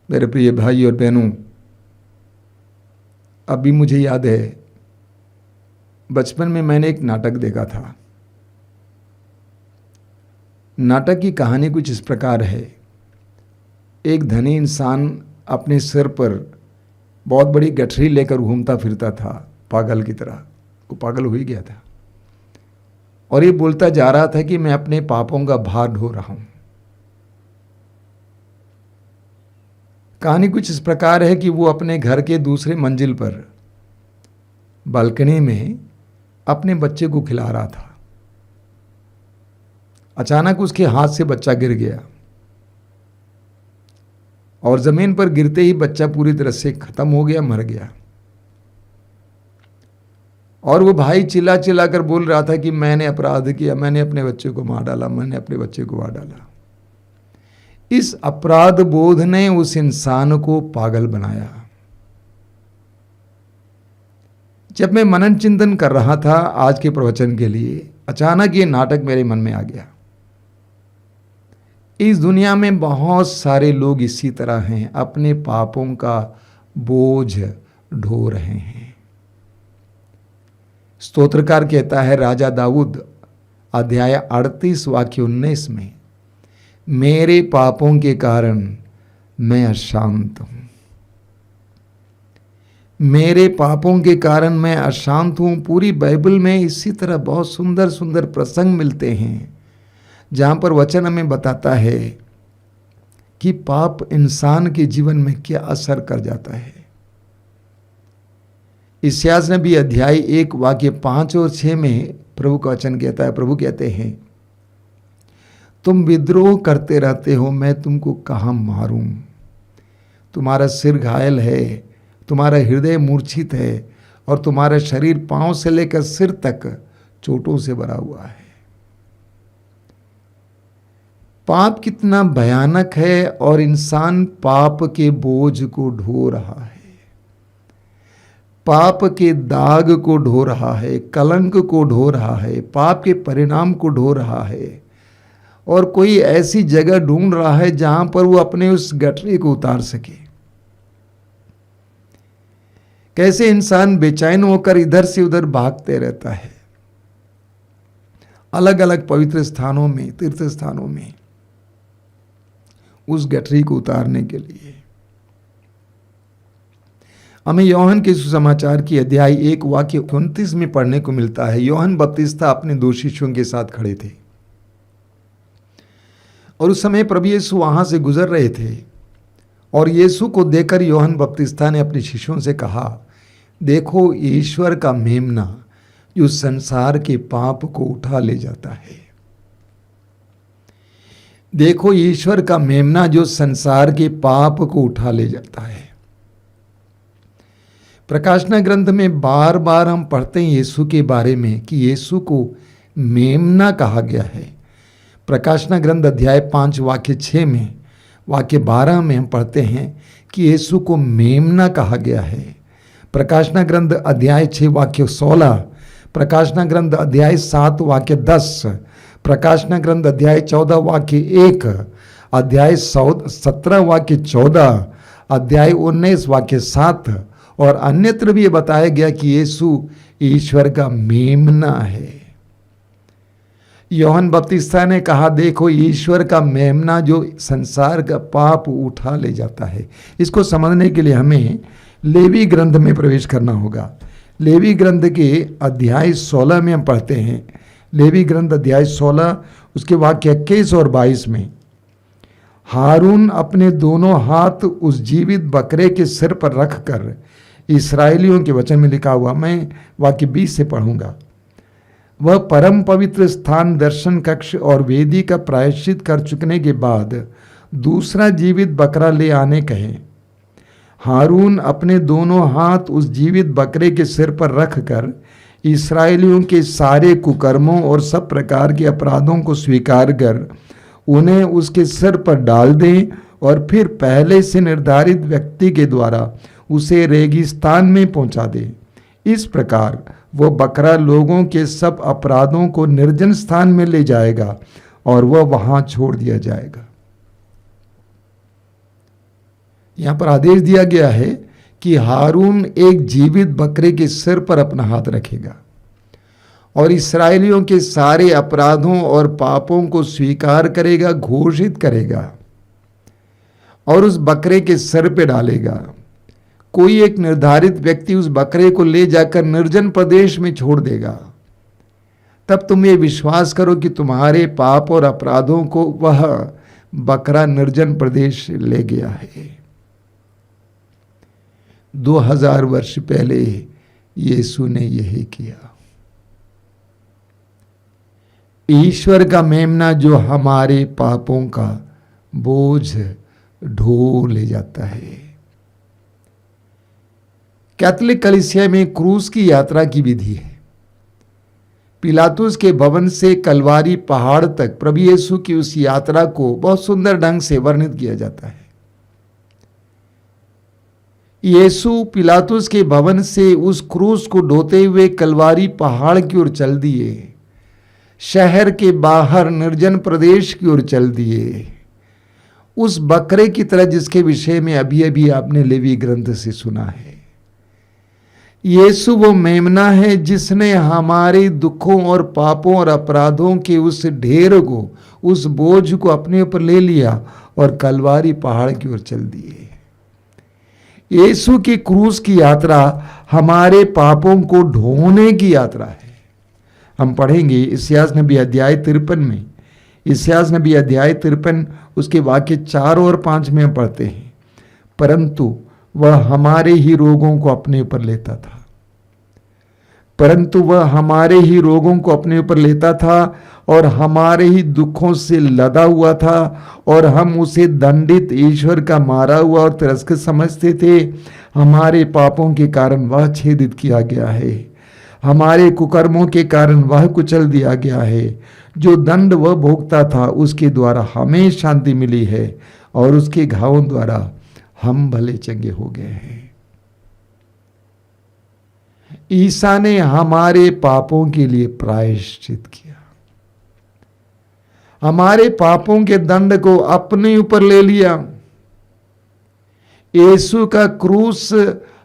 मेरे प्रिय भाई और बहनों, अभी मुझे याद है बचपन में मैंने एक नाटक देखा था। नाटक की कहानी कुछ इस प्रकार है। एक धनी इंसान अपने सिर पर बहुत बड़ी गठरी लेकर घूमता फिरता था, पागल की तरह। वो पागल हो ही गया था और ये बोलता जा रहा था कि मैं अपने पापों का भार ढो रहा हूं। कहानी कुछ इस प्रकार है कि वो अपने घर के दूसरे मंजिल पर बालकनी में अपने बच्चे को खिला रहा था। अचानक उसके हाथ से बच्चा गिर गया और जमीन पर गिरते ही बच्चा पूरी तरह से खत्म हो गया, मर गया। और वो भाई चिल्ला चिल्ला कर बोल रहा था कि मैंने अपराध किया, मैंने अपने बच्चे को मार डाला, मैंने अपने बच्चे को मार डाला। इस अपराध बोध ने उस इंसान को पागल बनाया। जब मैं मनन चिंतन कर रहा था आज के प्रवचन के लिए, अचानक ये नाटक मेरे मन में आ गया। इस दुनिया में बहुत सारे लोग इसी तरह हैं, अपने पापों का बोझ ढो रहे हैं। स्तोत्रकार कहता है, राजा दाऊद अध्याय 38 वाक्य 19 में, मेरे पापों के कारण मैं अशांत हूं। मेरे पापों के कारण मैं अशांत हूं। पूरी बाइबल में इसी तरह बहुत सुंदर सुंदर प्रसंग मिलते हैं जहां पर वचन हमें बताता है कि पाप इंसान के जीवन में क्या असर कर जाता है। इस्यास नबी अध्याय 1 वाक्य 5 और 6 में प्रभु का वचन कहता है, प्रभु कहते हैं, तुम विद्रोह करते रहते हो, मैं तुमको कहां मारूं। तुम्हारा सिर घायल है, तुम्हारा हृदय मूर्छित है और तुम्हारा शरीर पांव से लेकर सिर तक चोटों से भरा हुआ है। पाप कितना भयानक है और इंसान पाप के बोझ को ढो रहा है, पाप के दाग को ढो रहा है, कलंक को ढो रहा है, पाप के परिणाम को ढो रहा है और कोई ऐसी जगह ढूंढ रहा है जहां पर वो अपने उस गठरी को उतार सके। कैसे इंसान बेचैन होकर इधर से उधर भागते रहता है, अलग अलग पवित्र स्थानों में, तीर्थ स्थानों में, उस गठरी को उतारने के लिए। हमें योहन के सुसमाचार की अध्याय 1 वाक्य 29 में पढ़ने को मिलता है। योहन बपतिस्ता अपने 2 शिष्यों के साथ खड़े थे और उस समय प्रभु यीशु वहां से गुजर रहे थे और यीशु को देखकर योहन बपतिस्ता ने अपने शिष्यों से कहा, देखो ईश्वर का मेमना जो संसार के पाप को उठा ले जाता है। देखो ईश्वर का मेमना जो संसार के पाप को उठा ले जाता है। प्रकाशना ग्रंथ में बार बार हम पढ़ते हैं यीशु के बारे में कि यीशु को मेमना कहा गया है। प्रकाशना ग्रंथ अध्याय 5 वाक्य 6 में, वाक्य 12 में हम पढ़ते हैं कि यीशु को मेमना कहा गया है। प्रकाशना ग्रंथ अध्याय 6 वाक्य 16, प्रकाशना ग्रंथ अध्याय 7 वाक्य 10, प्रकाशना ग्रंथ अध्याय 14 वाक्य 1, अध्याय 17 वाक्य 14, अध्याय 19 वाक्य 7 और अन्यत्र भी ये बताया गया कि यीशु ईश्वर का मेमना है। योहन बपतिस्ता ने कहा, देखो ईश्वर का मेमना जो संसार का पाप उठा ले जाता है। इसको समझने के लिए हमें लेवी ग्रंथ में प्रवेश करना होगा। लेवी ग्रंथ के अध्याय 16 में हम पढ़ते हैं, लेवी ग्रंथ अध्याय 16 उसके वाक्य 21 और 22 में, हारून अपने दोनों हाथ उस जीवित बकरे के सिर पर रखकर, इस्राएलियों के वचन में लिखा हुआ, मैं वाक्य 20 से पढ़ूंगा, वह परम पवित्र स्थान, दर्शन कक्ष और वेदी का प्रायश्चित कर चुकने के बाद दूसरा जीवित बकरा ले आने कहे। हारून अपने दोनों हाथ उस जीवित बकरे के सिर पर रखकर इस्राएलियों के सारे कुकर्मों और सब प्रकार के अपराधों को स्वीकार कर उन्हें उसके सिर पर डाल दें और फिर पहले से निर्धारित व्यक्ति के द्वारा उसे रेगिस्तान में पहुंचा दे। इस प्रकार वो बकरा लोगों के सब अपराधों को निर्जन स्थान में ले जाएगा और वह वहां छोड़ दिया जाएगा। यहाँ पर आदेश दिया गया है कि हारून एक जीवित बकरे के सिर पर अपना हाथ रखेगा और इस्राएलियों के सारे अपराधों और पापों को स्वीकार करेगा, घोषित करेगा और उस बकरे के सिर पे डालेगा। कोई एक निर्धारित व्यक्ति उस बकरे को ले जाकर निर्जन प्रदेश में छोड़ देगा। तब तुम ये विश्वास करो कि तुम्हारे पाप और अपराधों को वह बकरा निर्जन प्रदेश ले गया है। 2000 वर्ष पहले यीशु ने यही किया। ईश्वर का मेमना जो हमारे पापों का बोझ ढो ले जाता है। कैथोलिक कलीसिया में क्रूस की यात्रा की विधि है। पिलातुस के भवन से कलवारी पहाड़ तक प्रभु यीशु की उस यात्रा को बहुत सुंदर ढंग से वर्णित किया जाता है। यीशु पिलातुस के भवन से उस क्रूस को ढोते हुए कलवारी पहाड़ की ओर चल दिए, शहर के बाहर निर्जन प्रदेश की ओर चल दिए, उस बकरे की तरह जिसके विषय में अभी अभी आपने लेवी ग्रंथ से सुना है। यीशु वो मेमना है जिसने हमारे दुखों और पापों और अपराधों के उस ढेर को, उस बोझ को अपने ऊपर ले लिया और कलवारी पहाड़ की ओर चल दिए। यीशु की क्रूस की यात्रा हमारे पापों को ढोने की यात्रा है। हम पढ़ेंगे इस्यास नबी अध्याय 53 में, इस्यास नबी अध्याय 53 उसके वाक्य 4 और 5 में हम पढ़ते हैं, परंतु वह हमारे ही रोगों को अपने ऊपर लेता था, परंतु वह हमारे ही रोगों को अपने ऊपर लेता था और हमारे ही दुखों से लदा हुआ था, और हम उसे दंडित, ईश्वर का मारा हुआ और तिरस्कृत समझते थे। हमारे पापों के कारण वह छेदित किया गया है, हमारे कुकर्मों के कारण वह कुचल दिया गया है। जो दंड वह भोगता था उसके द्वारा हमें शांति मिली है, और उसके घावों द्वारा हम भले चंगे हो गए हैं। ईसा ने हमारे पापों के लिए प्रायश्चित किया, हमारे पापों के दंड को अपने ऊपर ले लिया। यीशु का क्रूस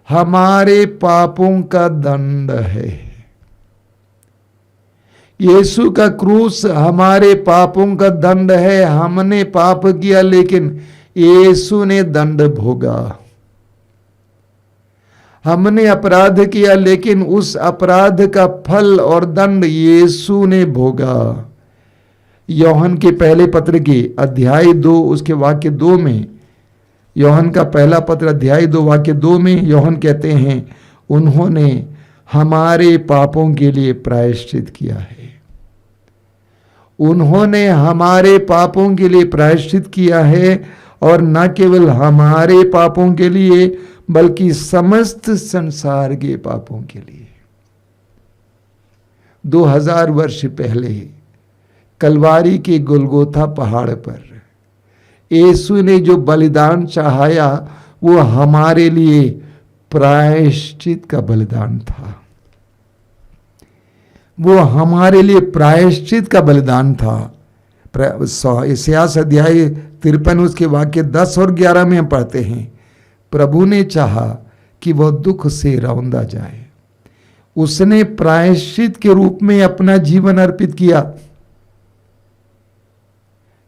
हमारे पापों का दंड है। यीशु का क्रूस हमारे पापों का दंड है। हमने पाप किया लेकिन यीशु ने दंड भोगा। हमने अपराध किया लेकिन उस अपराध का फल और दंड यीशु ने भोगा। यूहन्ना के पहले पत्र के अध्याय 2 उसके वाक्य 2 में, यूहन्ना का पहला पत्र अध्याय 2 वाक्य 2 में यूहन्ना कहते हैं, उन्होंने हमारे पापों के लिए प्रायश्चित किया है। उन्होंने हमारे पापों के लिए प्रायश्चित किया है, और न केवल हमारे पापों के लिए बल्कि समस्त संसार के पापों के लिए। 2000 वर्ष पहले कलवारी के गुलगोथा पहाड़ पर यीशु ने जो बलिदान चाहाया वो हमारे लिए प्रायश्चित का बलिदान था। वो हमारे लिए प्रायश्चित का बलिदान था। इस्यास अध्याय 53 उसके वाक्य 10 और 11 में हम पढ़ते हैं, प्रभु ने चाहा कि वह दुख से रौंदा जाए, उसने प्रायश्चित के रूप में अपना जीवन अर्पित किया।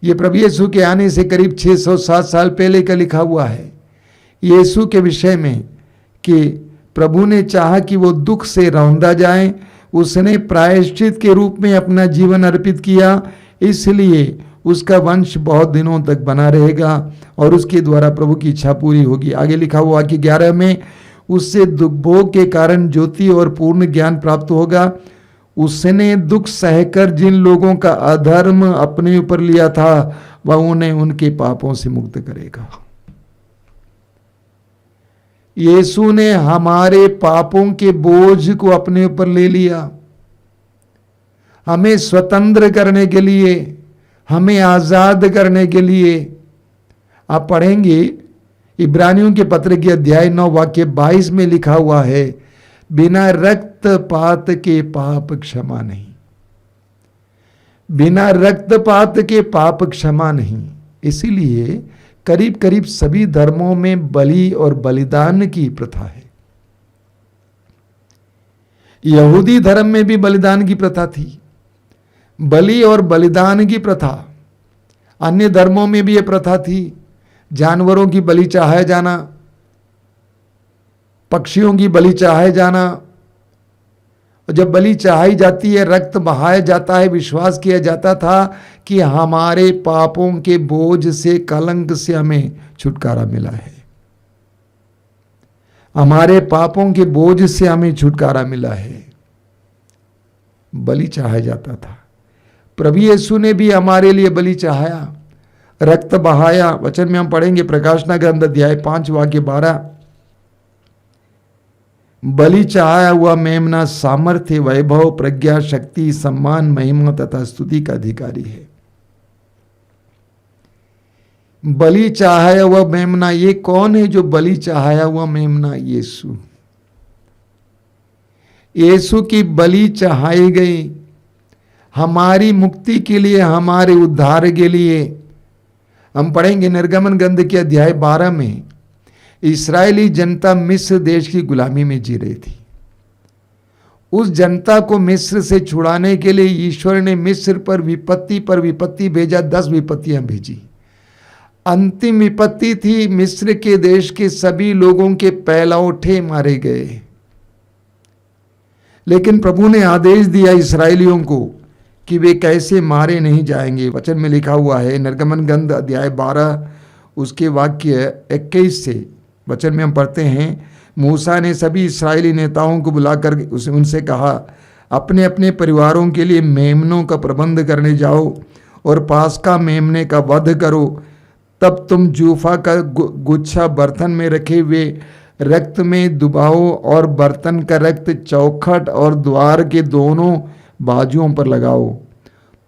ये प्रभु यीशु के आने से करीब 607 साल पहले का लिखा हुआ है यीशु के विषय में, कि प्रभु ने चाहा कि वो दुख से रौंदा जाए, उसने प्रायश्चित के रूप में अपना जीवन अर्पित किया, इसलिए उसका वंश बहुत दिनों तक बना रहेगा और उसके द्वारा प्रभु की इच्छा पूरी होगी। आगे लिखा हुआ कि 11 में, उससे दुख भोग के कारण ज्योति और पूर्ण ज्ञान प्राप्त होगा। उसने दुख सहकर जिन लोगों का अधर्म अपने ऊपर लिया था वह उन्हें उनके पापों से मुक्त करेगा। यीशु ने हमारे पापों के बोझ को अपने ऊपर ले लिया, हमें स्वतंत्र करने के लिए, हमें आजाद करने के लिए। आप पढ़ेंगे इब्रानियों के पत्र के अध्याय 9 वाक्य 22 में लिखा हुआ है, बिना रक्तपात के पाप क्षमा नहीं, बिना रक्तपात के पाप क्षमा नहीं। इसीलिए करीब करीब सभी धर्मों में बलि और बलिदान की प्रथा है। यहूदी धर्म में भी बलिदान की प्रथा थी, बलि और बलिदान की प्रथा। अन्य धर्मों में भी यह प्रथा थी, जानवरों की बलि चढ़ाया जाना, पक्षियों की बलि चढ़ाया जाना। जब बलि चढ़ाई जाती है, रक्त बहाया जाता है, विश्वास किया जाता था कि हमारे पापों के बोझ से, कलंक से हमें छुटकारा मिला है, हमारे पापों के बोझ से हमें छुटकारा मिला है। बलि चढ़ाया जाता था। प्रभु यीशु ने भी हमारे लिए बलि चढ़ाया, रक्त बहाया। वचन में हम पढ़ेंगे प्रकाशना ग्रंथ अध्याय 5 वाक्य 12। बलि चढ़ाया हुआ मेमना सामर्थ्य, वैभव, प्रज्ञा, शक्ति, सम्मान, महिमा तथा स्तुति का अधिकारी है। बलि चढ़ाया हुआ मेमना, ये कौन है जो बलि चढ़ाया हुआ मेमना? यीशु। यीशु की बलि चढ़ाई गई हमारी मुक्ति के लिए, हमारे उद्धार के लिए। हम पढ़ेंगे निर्गमन ग्रंथ के अध्याय 12 में, इस्राएली जनता मिस्र देश की गुलामी में जी रही थी। उस जनता को मिस्र से छुड़ाने के लिए ईश्वर ने मिस्र पर विपत्ति भेजा। 10 विपत्तियां भेजी। अंतिम विपत्ति थी, मिस्र के देश के सभी लोगों के पैलौठे मारे गए। लेकिन प्रभु ने आदेश दिया इस्राएलियों को कि वे कैसे मारे नहीं जाएंगे। वचन में लिखा हुआ है, निर्गमन ग्रंथ अध्याय 12 उसके वाक्य 21 से वचन में हम पढ़ते हैं, मूसा ने सभी इस्राएली नेताओं को बुलाकर उनसे कहा, अपने अपने परिवारों के लिए मेमनों का प्रबंध करने जाओ और पास्का मेमने का वध करो। तब तुम जूफा का गुच्छा बर्तन में रखे हुए रक्त में डुबाओ और बर्तन का रक्त चौखट और द्वार के दोनों बाजुओं पर लगाओ।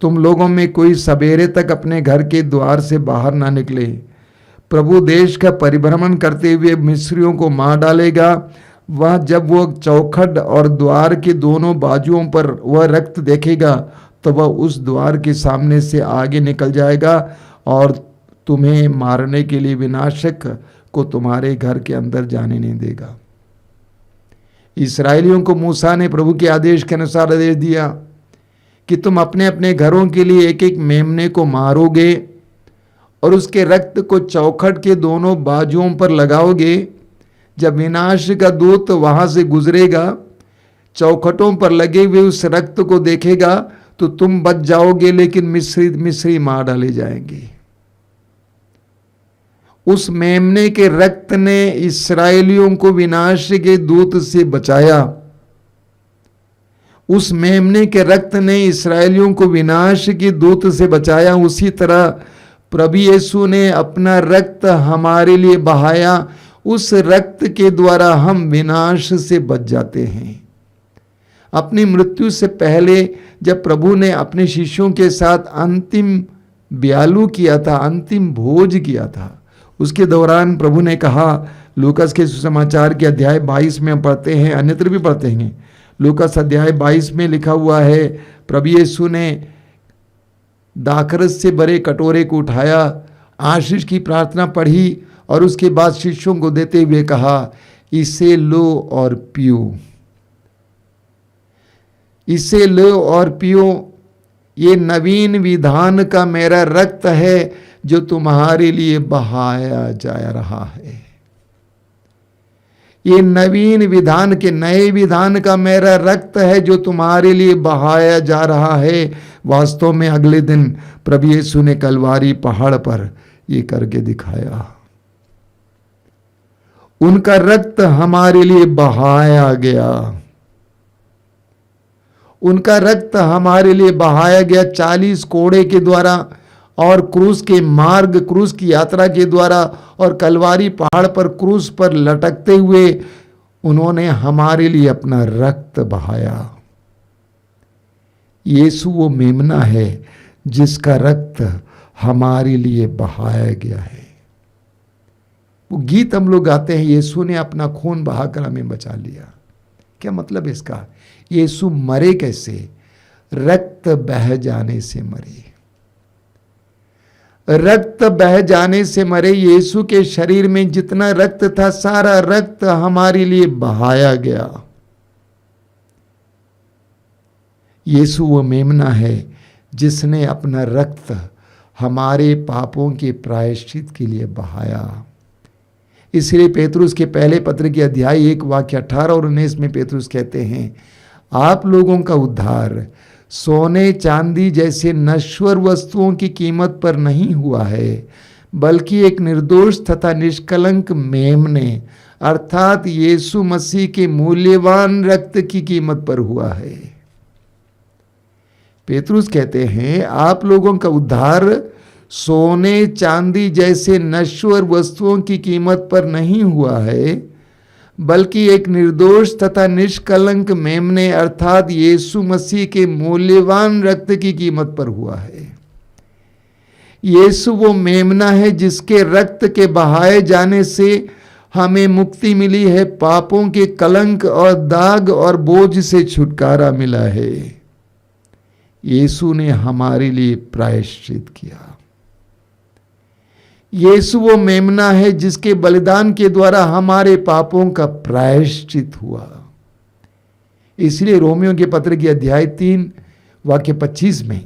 तुम लोगों में कोई सवेरे तक अपने घर के द्वार से बाहर ना निकले। प्रभु देश का परिभ्रमण करते हुए मिस्रियों को मार डालेगा। वह जब वो चौखट और द्वार के दोनों बाजुओं पर वह रक्त देखेगा तो वह उस द्वार के सामने से आगे निकल जाएगा और तुम्हें मारने के लिए विनाशक को तुम्हारे घर के अंदर जाने नहीं देगा। इस्राएलियों को मूसा ने प्रभु के आदेश के अनुसार आदेश दिया कि तुम अपने अपने घरों के लिए एक एक मेमने को मारोगे और उसके रक्त को चौखट के दोनों बाजुओं पर लगाओगे। जब विनाश का दूत वहां से गुजरेगा, चौखटों पर लगे हुए उस रक्त को देखेगा तो तुम बच जाओगे, लेकिन मिस्री मार डाले जाएंगे। उस मेमने के रक्त ने इस्राएलियों को विनाश के दूत से बचाया। उस मेमने के रक्त ने इस्राएलियों को विनाश के दूत से बचाया। उसी तरह प्रभु यीशु ने अपना रक्त हमारे लिए बहाया। उस रक्त के द्वारा हम विनाश से बच जाते हैं। अपनी मृत्यु से पहले जब प्रभु ने अपने शिष्यों के साथ अंतिम ब्यालू किया था, अंतिम भोज किया था, उसके दौरान प्रभु ने कहा, लूकास के सुसमाचार के अध्याय 22 में हम पढ़ते हैं, अन्यत्र भी पढ़ते हैं। लूकास अध्याय 22 में लिखा हुआ है, प्रभु यीशु ने दाखरस से भरे कटोरे को उठाया, आशीष की प्रार्थना पढ़ी और उसके बाद शिष्यों को देते हुए कहा, इसे लो और पियो, इसे लो और पियो, ये नवीन विधान का मेरा रक्त है जो तुम्हारे लिए बहाया जा रहा है। ये नवीन विधान के, नए विधान का मेरा रक्त है जो तुम्हारे लिए बहाया जा रहा है। वास्तव में अगले दिन प्रभु यीशु ने कलवारी पहाड़ पर ये करके दिखाया। उनका रक्त हमारे लिए बहाया गया, उनका रक्त हमारे लिए बहाया गया 40 कोड़े के द्वारा और क्रूस के मार्ग, क्रूस की यात्रा के द्वारा और कलवारी पहाड़ पर क्रूस पर लटकते हुए उन्होंने हमारे लिए अपना रक्त बहाया। यीशु वो मेमना है जिसका रक्त हमारे लिए बहाया गया है। वो गीत हम लोग गाते हैं, यीशु ने अपना खून बहाकर हमें बचा लिया। क्या मतलब इसका? यीशु मरे कैसे? रक्त बह जाने से मरे। रक्त बह जाने से मरे यीशु के शरीर में जितना रक्त था, सारा रक्त हमारे लिए बहाया गया। यीशु वो मेमना है जिसने अपना रक्त हमारे पापों के प्रायश्चित के लिए बहाया। इसलिए पेतरुस के पहले पत्र के अध्याय 1 वाक्य 18 और 19 में पेतरुस कहते हैं, आप लोगों का उद्धार सोने चांदी जैसे नश्वर वस्तुओं की कीमत पर नहीं हुआ है, बल्कि एक निर्दोष तथा निष्कलंक मेमने अर्थात यीशु मसीह के मूल्यवान रक्त की कीमत पर हुआ है। पेतरुस कहते हैं, आप लोगों का उद्धार सोने चांदी जैसे नश्वर वस्तुओं की कीमत पर नहीं हुआ है, बल्कि एक निर्दोष तथा निष्कलंक मेमने अर्थात यीशु मसीह के मूल्यवान रक्त की कीमत पर हुआ है। यीशु वो मेमना है जिसके रक्त के बहाए जाने से हमें मुक्ति मिली है, पापों के कलंक और दाग और बोझ से छुटकारा मिला है। यीशु ने हमारे लिए प्रायश्चित किया। यीशु वो मेमना है जिसके बलिदान के द्वारा हमारे पापों का प्रायश्चित हुआ। इसलिए रोमियों के पत्र की अध्याय 3 वाक्य 25 में,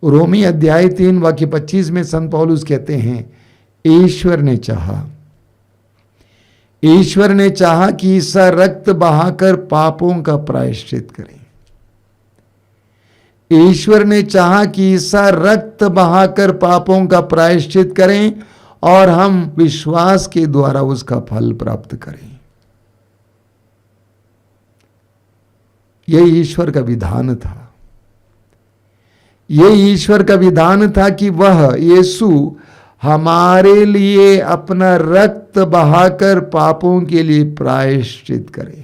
रोमी अध्याय 3 वाक्य 25 में संत पौलुस कहते हैं, ईश्वर ने चाहा कि ईसा रक्त बहाकर पापों का प्रायश्चित करें। ईश्वर ने चाहा कि ईसा रक्त बहाकर पापों का प्रायश्चित करें और हम विश्वास के द्वारा उसका फल प्राप्त करें। यह ईश्वर का विधान था। यह ईश्वर का विधान था कि वह यीशु हमारे लिए अपना रक्त बहाकर पापों के लिए प्रायश्चित करे।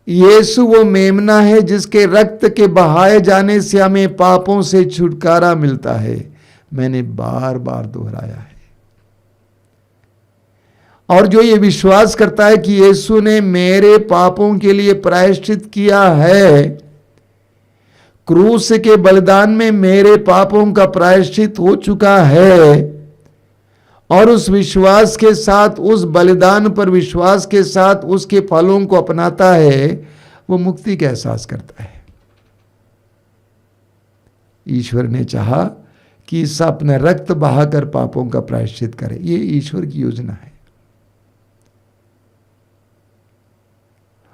यीशु वो मेमना है जिसके रक्त के बहाए जाने से हमें पापों से छुटकारा मिलता है। मैंने बार बार दोहराया है। और जो ये विश्वास करता है कि यीशु ने मेरे पापों के लिए प्रायश्चित किया है, क्रूस के बलिदान में मेरे पापों का प्रायश्चित हो चुका है, और उस विश्वास के साथ, उस बलिदान पर विश्वास के साथ उसके फलों को अपनाता है, वो मुक्ति का एहसास करता है। ईश्वर ने चाहा कि ईसा अपना रक्त बहाकर पापों का प्रायश्चित करे। ये ईश्वर की योजना है।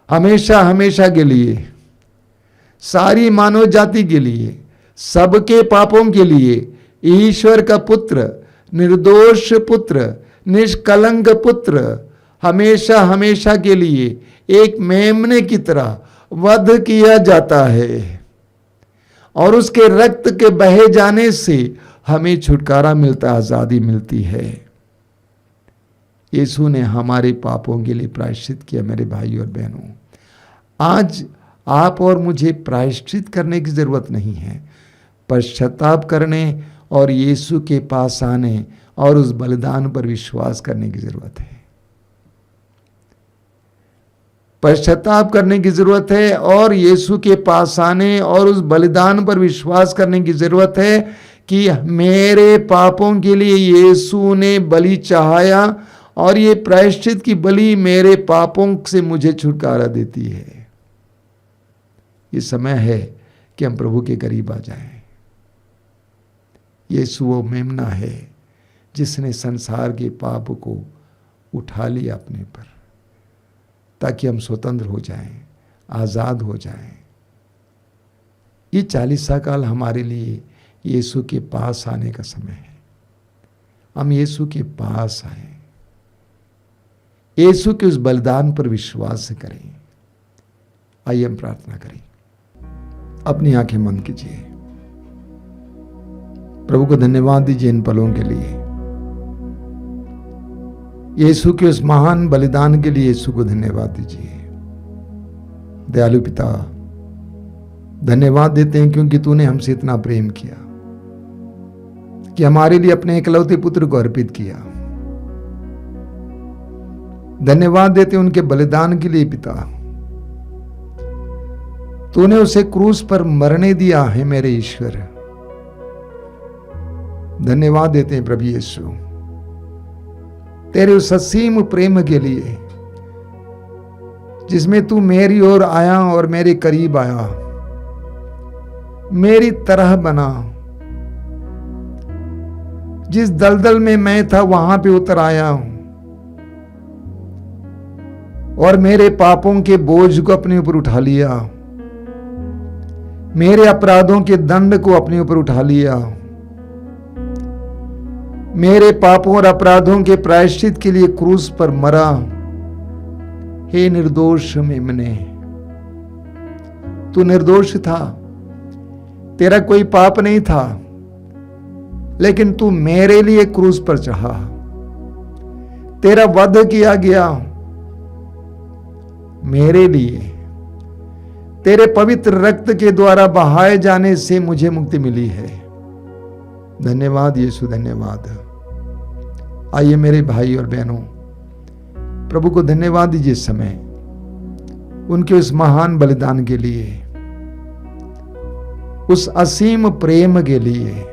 हमेशा हमेशा के लिए, सारी मानव जाति के लिए, सबके पापों के लिए ईश्वर का पुत्र, निर्दोष पुत्र, निष्कलंक पुत्र हमेशा हमेशा के लिए एक मेमने की तरह वध किया जाता है, और उसके रक्त के बहे जाने से हमें छुटकारा मिलता, आजादी मिलती है। यीशु ने हमारे पापों के लिए प्रायश्चित किया। मेरे भाई और बहनों, आज आप और मुझे प्रायश्चित करने की जरूरत नहीं है। पश्चाताप करने और यीशु के पास आने और उस बलिदान पर विश्वास करने की जरूरत है। पश्चाताप करने की जरूरत है और यीशु के पास आने और उस बलिदान पर विश्वास करने की जरूरत है कि मेरे पापों के लिए यीशु ने बलि चढ़ाया, और ये प्रायश्चित की बलि मेरे पापों से मुझे छुटकारा देती है। ये समय है कि हम प्रभु के करीब आ जाएं। यीशु वो मेमना है जिसने संसार के पाप को उठा लिया अपने पर, ताकि हम स्वतंत्र हो जाएं, आज़ाद हो जाएं। ये 40 काल हमारे लिए यीशु के पास आने का समय है। हम यीशु के पास आएं, यीशु के उस बलिदान पर विश्वास करें। आइए हम प्रार्थना करें। अपनी आंखें बंद कीजिए। प्रभु को धन्यवाद दीजिए इन पलों के लिए, यीशु के उस महान बलिदान के लिए यीशु को धन्यवाद दीजिए। दयालु पिता, धन्यवाद देते हैं क्योंकि तूने हमसे इतना प्रेम किया कि हमारे लिए अपने इकलौते पुत्र को अर्पित किया। धन्यवाद देते हैं उनके बलिदान के लिए पिता। तूने उसे क्रूस पर मरने दिया है मेरे ईश्वर। धन्यवाद देते हैं प्रभु यीशु तेरे उस असीम प्रेम के लिए जिसमें तू मेरी ओर आया और मेरे करीब आया, मेरी तरह बना। जिस दलदल में मैं था वहां पे उतर आया और मेरे पापों के बोझ को अपने ऊपर उठा लिया, मेरे अपराधों के दंड को अपने ऊपर उठा लिया, मेरे पापों और अपराधों के प्रायश्चित के लिए क्रूस पर मरा। हे निर्दोष मेमने, तू निर्दोष था, तेरा कोई पाप नहीं था, लेकिन तू मेरे लिए क्रूस पर चढ़ा, तेरा वध किया गया मेरे लिए। तेरे पवित्र रक्त के द्वारा बहाए जाने से मुझे मुक्ति मिली है। धन्यवाद यीशु, धन्यवाद। आइए मेरे भाई और बहनों, प्रभु को धन्यवाद दीजिए इस समय उनके उस महान बलिदान के लिए, उस असीम प्रेम के लिए।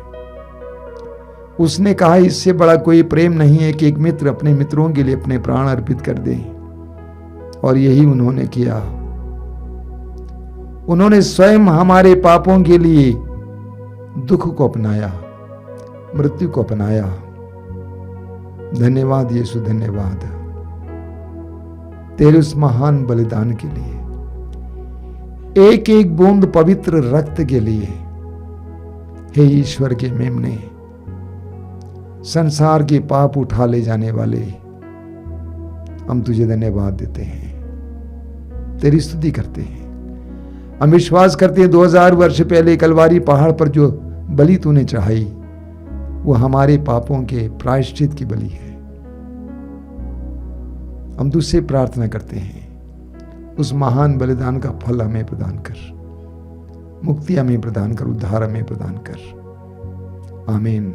उसने कहा इससे बड़ा कोई प्रेम नहीं है कि एक मित्र अपने मित्रों के लिए अपने प्राण अर्पित कर दे, और यही उन्होंने किया। उन्होंने स्वयं हमारे पापों के लिए दुख को अपनाया, मृत्यु को अपनाया। धन्यवाद यीशु, धन्यवाद तेरे उस महान बलिदान के लिए, एक एक बूंद पवित्र रक्त के लिए। हे ईश्वर के मेमने, संसार के पाप उठा ले जाने वाले, हम तुझे धन्यवाद देते हैं, तेरी स्तुति करते हैं। हम विश्वास करते हैं 2000 वर्ष पहले कलवारी पहाड़ पर जो बलि तूने चढ़ाई वो हमारे पापों के प्रायश्चित की बलि है। हम तुझसे प्रार्थना करते हैं उस महान बलिदान का फल हमें प्रदान कर, मुक्ति हमें प्रदान कर, उद्धार हमें प्रदान कर। आमीन।